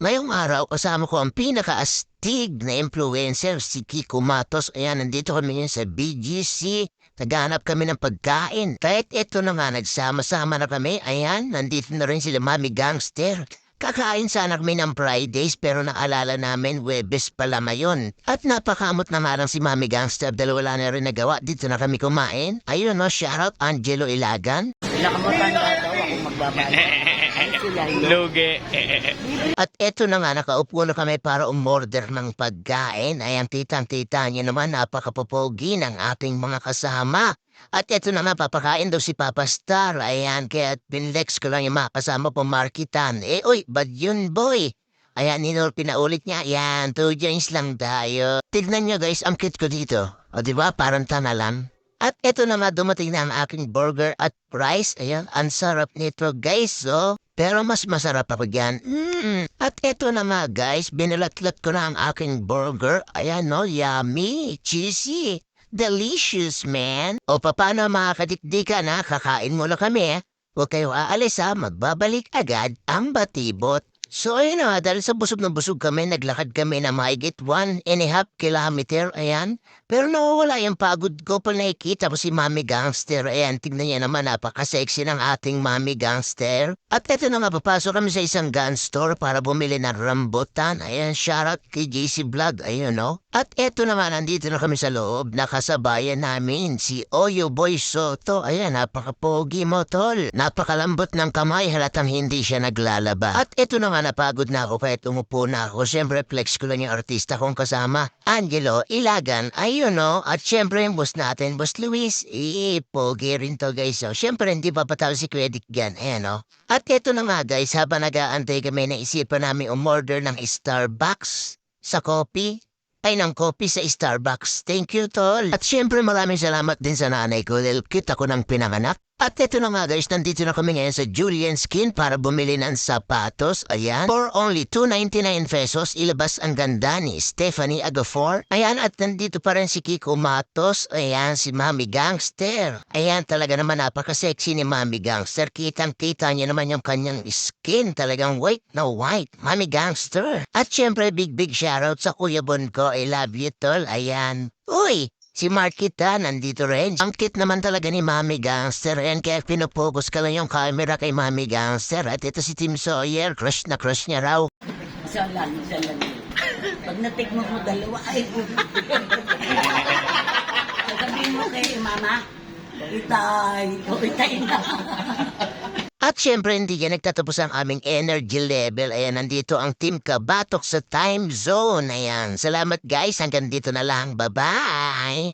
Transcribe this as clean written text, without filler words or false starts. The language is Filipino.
Ngayong araw, kasama ko ang pinaka-astig na influencer, si Kiko Matos. Ayan, nandito kami ngayon sa BGC. Naghanap kami ng pagkain. Kahit eto na nga, nagsama-sama na kami. Ayan, nandito na rin sila Mami Gangster. Kakain sana kami ng Fridays pero naalala namin Webes pala mayon. At napakamot na nga lang si Mami Gangster dahil wala na rin nagawa. Dito na kami kumain. Ayun no, shoutout Angelo Ilagan. Nakamutan ka daw ako magbabayad. Ay sila yun. Lugi. At eto na nga, nakaupo na kami para umorder ng pagkain. Ayan, titang-tita niyo naman, napakapopogi ng ating mga kasama. At eto na nga, papakain daw si Papa Star. Ayan, kaya pinlex ko lang yung mga kasama po markitan. Uy, bad yun, boy. Ayan, pinaulit niya. Ayan, 2 joints lang tayo. Tignan nyo guys, ang cute ko dito. O diba, parang tanalan. At eto na nga, dumating na ang aking burger at fries. Ayan, ang sarap nito guys, oh. Pero mas masarap ako dyan. At eto na nga guys, binalatlat ko na ang aking burger. Ayan no, yummy, cheesy, delicious man. O paano mga kadikdika na, kakain muna kami. Huwag kayo aalis ha, magbabalik agad ang batibot. So ayun na, dahil sa busog na busog kami, naglakad kami na mahigit 1.5 kilometer, ayan. Pero nawawala yung pagod ko pag nakikita ko si Mami Gangster. Ayan, tignan niya naman, napaka-sexy ng ating Mami Gangster. At eto na nga, papasok kami sa isang gun store para bumili ng rambutan. Ayan, shoutout kay JC Vlog, ayun no. At eto naman, nandito na kami sa loob, nakasabayan namin si Oyo Boy Soto. Ayan, napaka-pogi mo, tol. Napakalambot ng kamay, halatang hindi siya naglalaba. At eto na nga, napagod na ako kahit umupo na ako. Siyempre, flex ko lang yung artista kong kasama, Angelo Ilagan. Ayun no, at siyempre yung boss natin, Boss Luis. Pogi rin to guys. So, siyempre, hindi pa patawag si Kuya Dick yan. Ayan no. At eto na nga guys, habang nag-aantay kami, naisipan namin umorder ng Starbucks sa coffee. Ay ng kopi sa Starbucks. Thank you, tol. At syempre maraming salamat din sa nanay ko dahil kita ko ng pinanganak. At eto na nga guys, nandito na kami ngayon sa Julian Skin para bumili ng sapatos. Ayan. For only 299 pesos, ilabas ang ganda ni Stephanie Agafor. Ayan, at nandito pa rin si Kiko Matos. Ayan, si Mami Gangster. Ayan, talaga naman napaka-sexy ni Mami Gangster. Kitang-kita niya naman yung kanyang skin. Talagang white na white. Mami Gangster. At syempre, big shoutout sa Kuya Bon ko. I love you, tol. Ayan. Uy! Si Markita nandito rin. Ang cute naman talaga ni Mami Gangster. Ayan, kaya pinupokus ka lang yung camera kay Mami Gangster. At ito si Tim Sawyer. Crush na crush niya raw. Isa lang. Pag natikmo mo dalawa, ay sabihin mo kay mama, itay na. At syempre, hindi yan nagtatapos ang aming energy level. Ayan, nandito ang Team Kabatok sa time zone. Ayan, salamat guys. Hanggang dito na lang. Bye-bye!